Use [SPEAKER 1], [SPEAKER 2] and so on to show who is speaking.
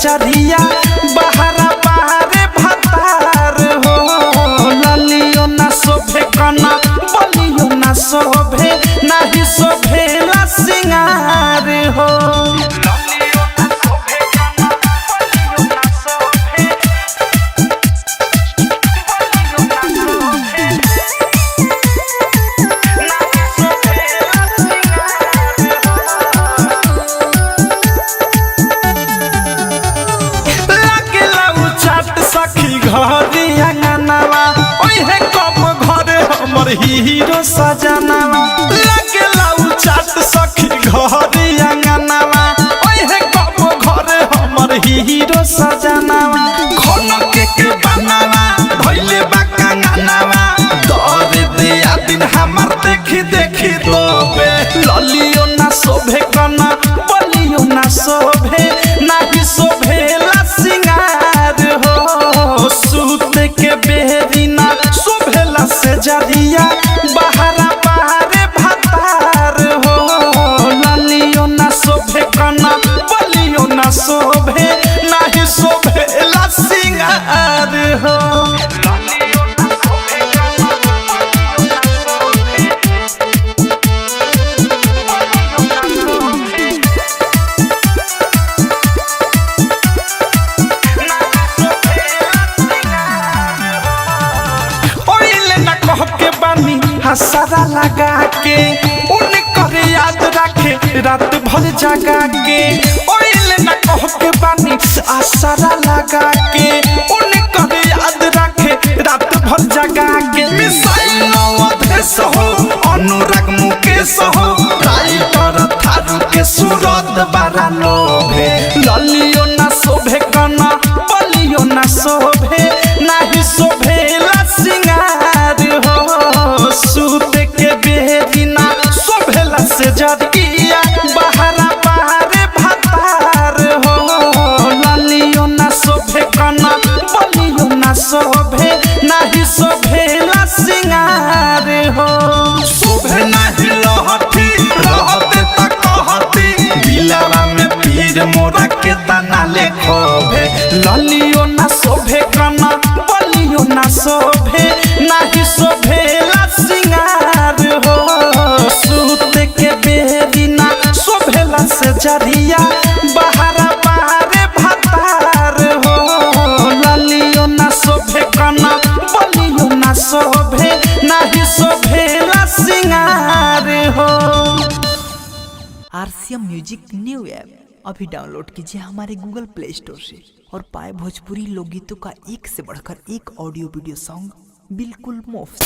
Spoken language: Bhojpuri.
[SPEAKER 1] जरिया बहरा बारे भतार हो ललियो ना शोभे कना बलियो ना शोभे नाही शोभेला सिंगार हो हीरो सजनावा लगेला उचाट सखी घरे अंगनावा ओहे कब घरे हमर हीरो सजनावा खनके के बनावा धइले बा कंगनावा दरे दे आ दिन हमर देखी देखी दोबे ललियो ना शोभे कना बलियो ना शोभे नाही शोभेला सिंगार हो सूत के बेरी ना शोभेला से जरिया बहरा बारे भतार हो ललियो ना शोभे कना बलियो ना शोभे नाही शोभेला सिंगार हो सारा लगा के उनकर याद रखे रात भर जगा के ओइल न कह के बानी सारा लगा के उनकर याद रखे रात भर जगा के मिसाइल नवधेश हो अनुराग मुकेश हो राइटर थारू के सूरत बारा लोभे ललियो ना शोभे कना बलियो ना शोभे नाही शोभेला सिंगार हो सूत के बेरिना शोभेला से जरिया बहरा बारे भतार हो ललियो ना शोभे कना बलियो ना शोभे नाही शोभेला सिंगार हो शोभे नाही लहठी रहते त कहती दिलवा में पीर मोरा के तना लेखोभे ललियो ना शोभे कना बलियो ना शोभे नाही शोभेला सिंगार हो सूत के बेरिना शोभेला से जरिया बहरा बारे भतार हो ललियो ना शोभे कना बलियो ना शोभे नाही शोभेला सिंगार हो।
[SPEAKER 2] आरसीएम म्यूजिक न्यू ऐप अभी डाउनलोड कीजिए हमारे गूगल प्ले स्टोर से और पाए भोजपुरी लोकगीतों का एक से बढ़कर एक ऑडियो वीडियो सॉन्ग बिल्कुल मुफ्त।